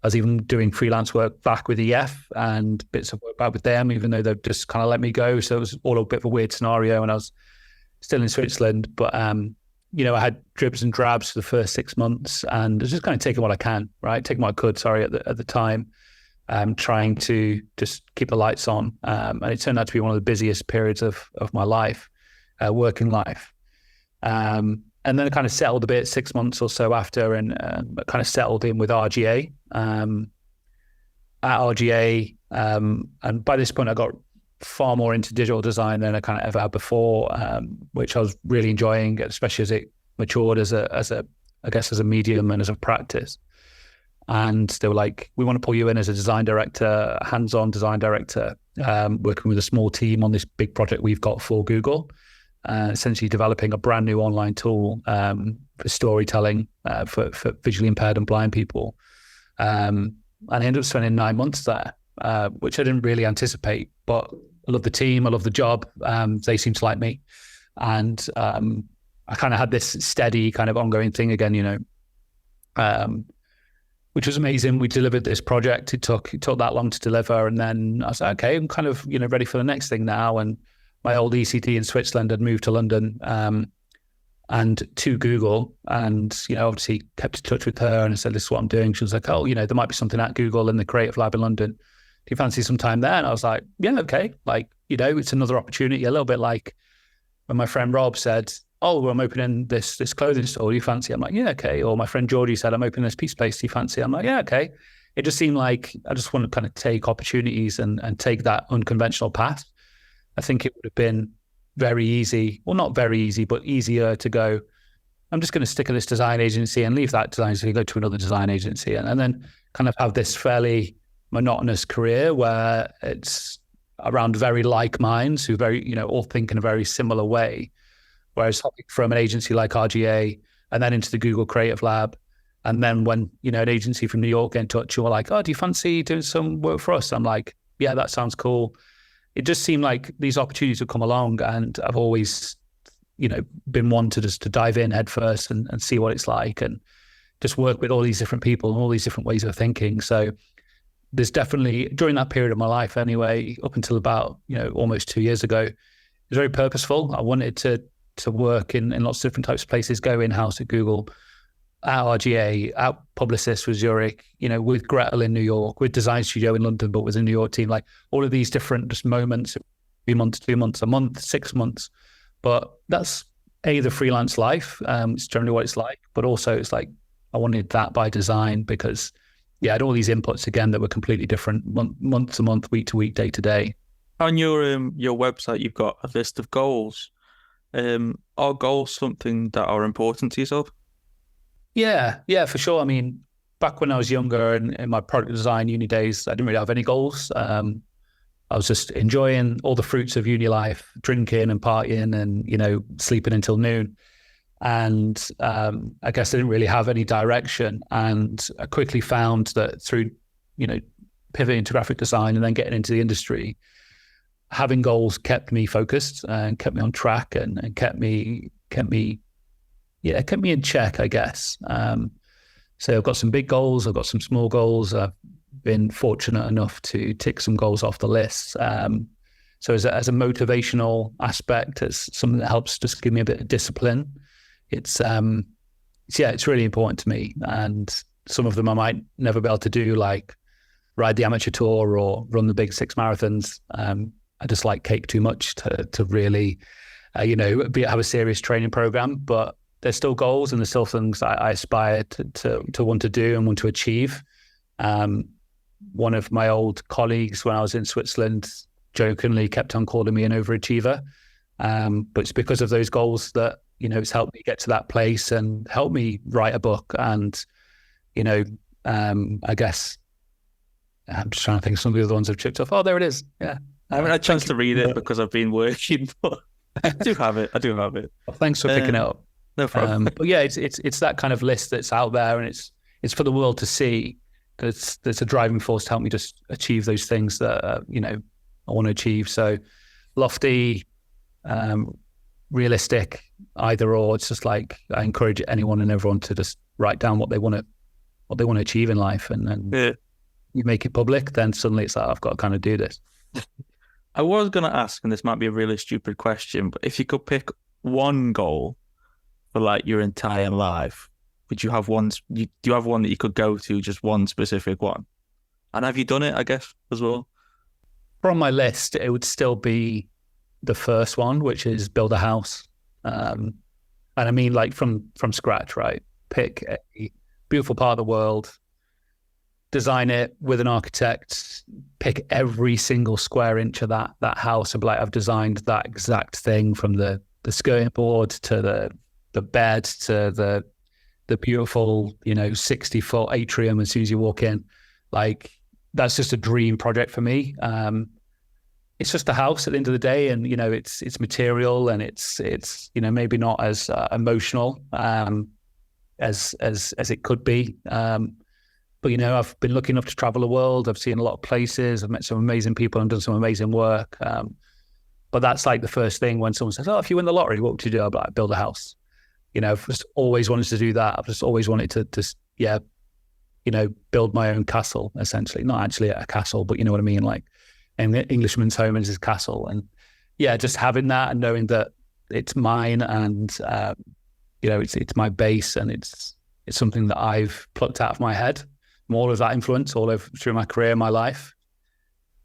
was even doing freelance work back with EF and bits of work back with them, even though they've just kind of let me go. So it was all a bit of a weird scenario, and I was still in Switzerland. But, I had dribs and drabs for the first 6 months, and I was just kind of taking what I can, right? Taking what I could, at the time, trying to just keep the lights on. And it turned out to be one of the busiest periods of my life, working life. And then I kind of settled a bit 6 months or so after, and kind of settled in with RGA. At RGA, and by this point I got far more into digital design than I kind of ever had before, which I was really enjoying, especially as it matured as a medium and as a practice. And they were like, we want to pull you in as a design director, hands-on design director, working with a small team on this big project we've got for Google. Essentially developing a brand new online tool for storytelling for visually impaired and blind people. And I ended up spending 9 months there, which I didn't really anticipate, but I love the team, I love the job. They seem to like me. And I kind of had this steady kind of ongoing thing again, which was amazing. We delivered this project. It took that long to deliver. And then I was like, okay, I'm kind of, ready for the next thing now. And my old ECD in Switzerland had moved to London. and to Google, and obviously kept in touch with her, and I said, this is what I'm doing. She was like, oh, there might be something at Google in the creative lab in London. Do you fancy some time there? And I was like, yeah, okay. Like, it's another opportunity, a little bit like when my friend Rob said, oh, well, I'm opening this clothing store, do you fancy? I'm like, yeah, okay. Or my friend Georgie said, I'm opening this pizza place, do you fancy? I'm like, yeah, okay. It just seemed like I just want to kind of take opportunities and take that unconventional path. I think it would have been very easy, well, not very easy, but easier to go, I'm just going to stick at this design agency and leave that design agency, go to another design agency, and then kind of have this fairly monotonous career where it's around very like minds who very, all think in a very similar way. Whereas hopping from an agency like RGA and then into the Google Creative Lab, and then when, an agency from New York get in touch, you were like, oh, do you fancy doing some work for us? I'm like, yeah, that sounds cool. It just seemed like these opportunities would come along, and I've always, been one to just to dive in head first and see what it's like, and just work with all these different people and all these different ways of thinking. So there's definitely, during that period of my life anyway, up until about, almost 2 years ago, it was very purposeful. I wanted to work in lots of different types of places, go in-house at Google, at RGA, at Publicis with Zurich, with Gretel in New York, with Design Studio in London, but with a New York team, like all of these different just moments, 3 months, 2 months, a month, 6 months. But that's the freelance life. It's generally what it's like, but also it's like, I wanted that by design because I had all these inputs again that were completely different month to month, week to week, day to day. On your website, you've got a list of goals. Are goals something that are important to yourself? Yeah, for sure. I mean, back when I was younger and in my product design uni days, I didn't really have any goals. I was just enjoying all the fruits of uni life, drinking and partying and, sleeping until noon. And I guess I didn't really have any direction. And I quickly found that through, pivoting to graphic design and then getting into the industry, having goals kept me focused and kept me on track and kept me in check, I guess. So I've got some big goals, I've got some small goals. I've been fortunate enough to tick some goals off the list. So as a motivational aspect, it's something that helps just give me a bit of discipline. It's really important to me. And some of them I might never be able to do, like ride the amateur tour or run the big 6 marathons. I just like cake too much to really, have a serious training program. But there's still goals and there's still things I aspire to want to do and want to achieve. One of my old colleagues when I was in Switzerland jokingly kept on calling me an overachiever. But it's because of those goals that, it's helped me get to that place and helped me write a book. And, I guess I'm just trying to think of some of the other ones I've chipped off. Oh, there it is. Yeah. I haven't had a chance to read it because I've been working, but I do have it. Well, thanks for picking it up. No problem. But yeah, it's that kind of list that's out there, and it's for the world to see. That's a driving force to help me just achieve those things that I want to achieve. So lofty, realistic, either or. It's just like I encourage anyone and everyone to just write down what they want to achieve in life, and then you make it public. Then suddenly it's like I've got to kind of do this. I was going to ask, and this might be a really stupid question, but if you could pick one goal for like your entire life, would you have one? Do you have one that you could go to, just one specific one? And have you done it, I guess, as well? From my list, it would still be the first one, which is build a house. And I mean, like from scratch, right? Pick a beautiful part of the world, design it with an architect, pick every single square inch of that house, and be like, I've designed that exact thing, from the skirting board to the bed to the beautiful 60-foot atrium as soon as you walk in. Like, that's just a dream project for me. It's just a house at the end of the day, and it's material, and it's maybe not as emotional as it could be. But I've been lucky enough to travel the world. I've seen a lot of places. I've met some amazing people and done some amazing work. But that's like the first thing when someone says, "Oh, if you win the lottery, what would you do?" I'd be like, build a house. I've just always wanted to do that. I've just always wanted to just build my own castle, essentially. Not actually a castle, but you know what I mean? Like, an Englishman's home is his castle. And just having that and knowing that it's mine, and it's my base, and it's something that I've plucked out of my head. More of that influence all over through my career, my life.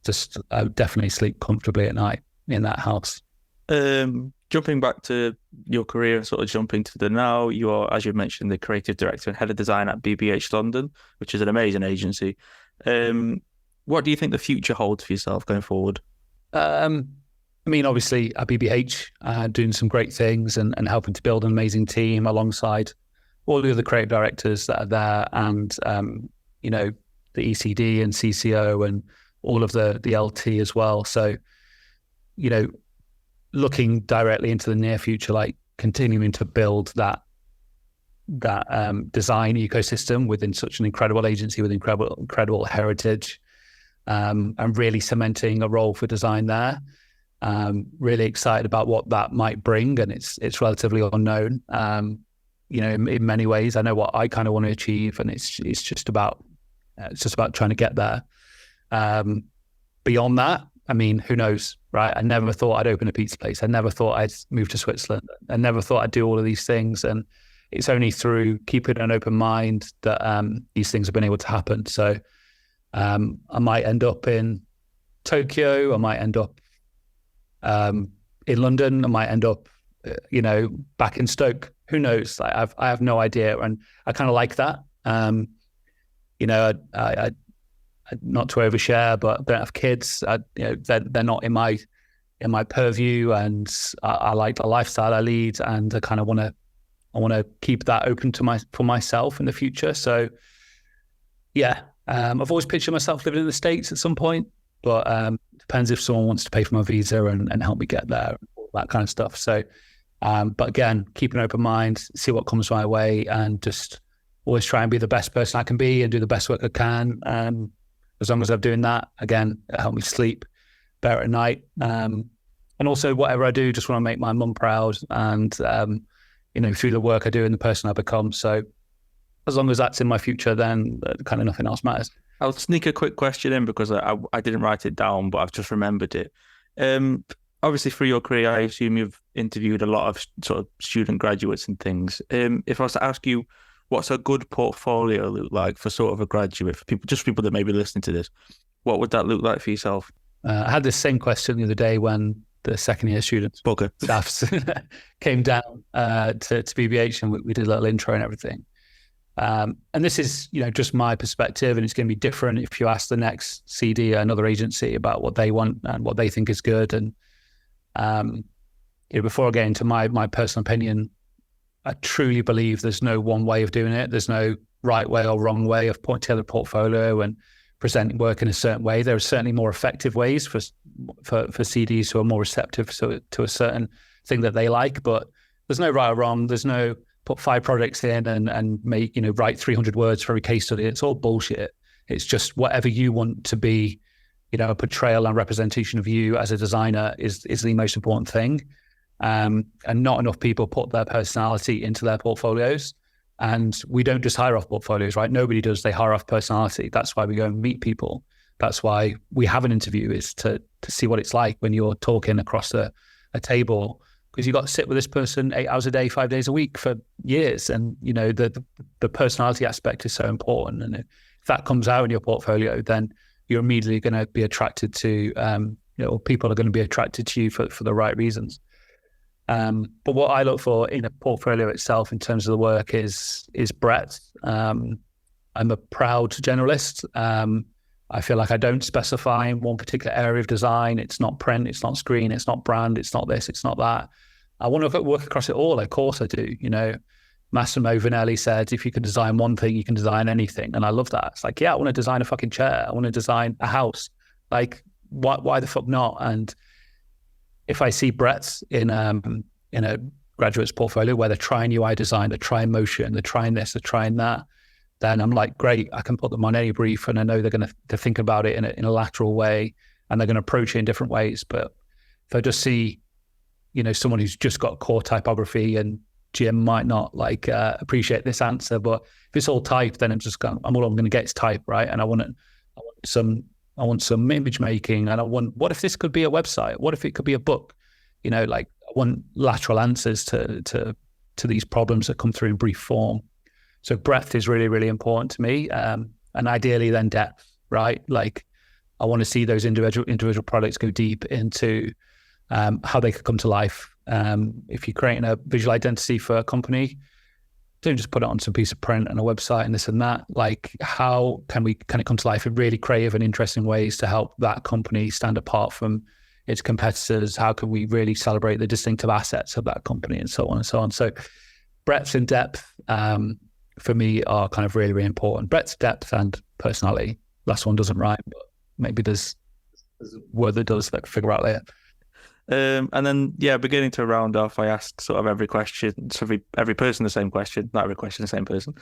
Just I would definitely sleep comfortably at night in that house. Jumping back to your career and sort of jumping to the now, you are, as you mentioned, the creative director and head of design at BBH London, which is an amazing agency. What do you think the future holds for yourself going forward? I mean, obviously at BBH, doing some great things and helping to build an amazing team alongside all the other creative directors that are there, and the ECD and CCO and all of the LT as well. So, looking directly into the near future, like continuing to build that design ecosystem within such an incredible agency with incredible heritage, and really cementing a role for design there. Really excited about what that might bring, and it's relatively unknown. In many ways, I know what I kind of want to achieve, and it's just about trying to get there. Beyond that, I mean, who knows, right? I never thought I'd open a pizza place. I never thought I'd move to Switzerland. I never thought I'd do all of these things, and it's only through keeping an open mind that these things have been able to happen. So I might end up in Tokyo. I might end up in London. I might end up, back in Stoke. Who knows? I have no idea, and I kind of like that. I not to overshare, but I don't have kids. They're not in my purview, and I like the lifestyle I lead, and I kind of want to keep that open for myself in the future. So, yeah, I've always pictured myself living in the States at some point, but depends if someone wants to pay for my visa and help me get there, all that kind of stuff. So, but again, keep an open mind, see what comes my way, and just always try and be the best person I can be and do the best work I can. As long as I'm doing that, again, it helps me sleep better at night. And also, whatever I do, just want to make my mum proud, and through the work I do and the person I become. So, as long as that's in my future, then kind of nothing else matters. I'll sneak a quick question in because I didn't write it down, but I've just remembered it. Obviously, through your career, I assume you've interviewed a lot of sort of student graduates and things. If I was to ask you, what's a good portfolio look like for sort of a graduate, for people that may be listening to this, what would that look like for yourself? I had this same question the other day when the second year students, staffs, came down to BBH, and we did a little intro and everything. And this is, just my perspective, and it's going to be different if you ask the next CD or another agency about what they want and what they think is good. And before I get into my personal opinion, I truly believe there's no one way of doing it. There's no right way or wrong way of putting together a portfolio and presenting work in a certain way. There are certainly more effective ways for CDs who are more receptive to a certain thing that they like, but there's no right or wrong. There's no put 5 projects in and make, write 300 words for every case study. It's all bullshit. It's just whatever you want to be, a portrayal and representation of you as a designer is the most important thing. And not enough people put their personality into their portfolios. And we don't just hire off portfolios, right? Nobody does. They hire off personality. That's why we go and meet people. That's why we have an interview, is to see what it's like when you're talking across a table, because you've got to sit with this person 8 hours a day, 5 days a week for years. And, the personality aspect is so important. And if that comes out in your portfolio, then you're immediately going to be attracted to, people are going to be attracted to you for the right reasons. But what I look for in a portfolio itself in terms of the work is breadth. I'm a proud generalist. I feel like I don't specify in one particular area of design. It's not print, it's not screen, it's not brand, it's not this, it's not that. I want to work across it all. Of course I do. Massimo Vanelli said, if you can design one thing, you can design anything. And I love that. It's like, yeah, I want to design a fucking chair. I want to design a house. Like, why the fuck not? And if I see breadth in a graduate's portfolio where they're trying UI design, they're trying motion, they're trying this, they're trying that, then I'm like, great, I can put them on any brief, and I know they're going to think about it in a lateral way, and they're going to approach it in different ways. But if I just see, someone who's just got core typography, and Jim might not appreciate this answer, but if it's all type, then all I'm going to get is type, right? And I want some image making, and what if this could be a website? What if it could be a book? I want lateral answers to to these problems that come through in brief form. So breadth is really, really important to me, and ideally then depth, right? Like I want to see those individual products go deep into how they could come to life. If you're creating a visual identity for a company, don't just put it on some piece of print and a website and this and that. Like how can it come to life in really creative and interesting ways to help that company stand apart from its competitors? How can we really celebrate the distinctive assets of that company, and so on and so on? So breadth and depth for me are kind of really, really important. Breadth, depth, and personality. Last one doesn't rhyme, but maybe there's a word that does, that figure out later. And then, beginning to round off, I ask sort of every question, so every person the same question, not every question the same person.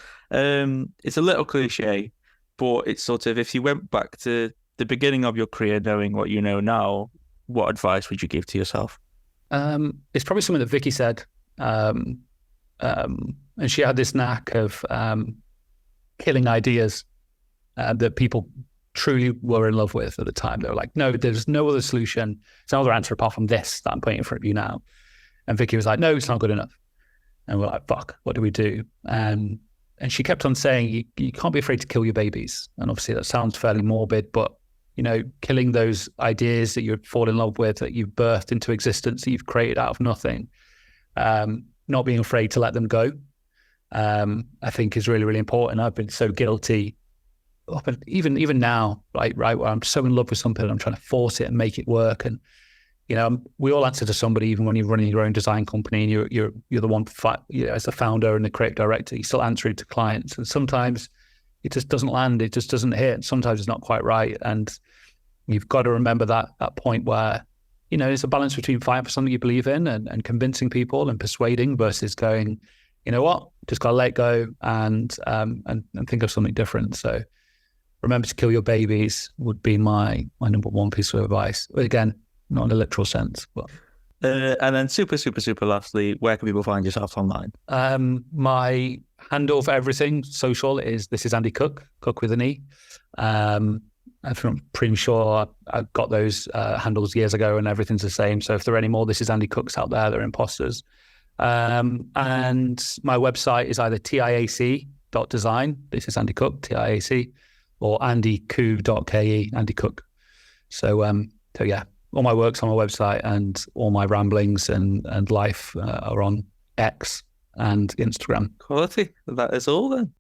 It's a little cliche, but it's sort of, if you went back to the beginning of your career knowing what you know now, what advice would you give to yourself? It's probably something that Vicky said. And she had this knack of killing ideas that people truly were in love with at the time. They were like, no, there's no other solution. There's no other answer apart from this that I'm putting in front of you now. And Vicky was like, no, it's not good enough. And we're like, fuck, what do we do? And she kept on saying, you can't be afraid to kill your babies. And obviously that sounds fairly morbid, but killing those ideas that you fall in love with, that you've birthed into existence, that you've created out of nothing, not being afraid to let them go, I think is really, really important. I've been so guilty, but even now, right, where I'm so in love with something, I'm trying to force it and make it work. And we all answer to somebody, even when you're running your own design company and you're the one, as the founder and the creative director, you still answer to clients. And sometimes it just doesn't land, it just doesn't hit. Sometimes it's not quite right, and you've got to remember that point where there's a balance between fighting for something you believe in and convincing people and persuading versus going, you know what, just gotta let go and think of something different. So remember to kill your babies would be my number one piece of advice. But again, not in a literal sense. But and then super lastly, where can people find yourself online? My handle for everything social is This Is Andy Cooke, Cook with an E. I'm pretty sure I got those handles years ago and everything's the same. So if there are any more This Is Andy Cookes out there, they're imposters. And my website is either tiac.design, This Is Andy Cooke, TIAC, or andycoo.ke, Andy Cooke. So yeah, all my work's on my website, and all my ramblings and life are on X and Instagram. Quality. That is all then.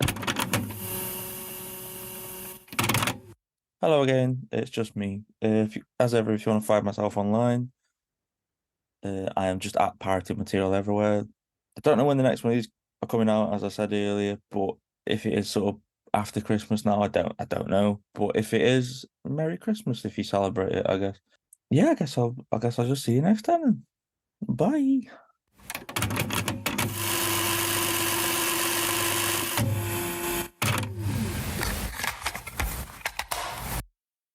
Hello again, it's just me. As ever, if you want to find myself online, I am just at Pirated Material everywhere. I don't know when the next one is coming out, as I said earlier, but if it is sort of after Christmas now, I don't know. But if it is, Merry Christmas if you celebrate it, I guess. Yeah, I guess I'll just see you next time. Bye.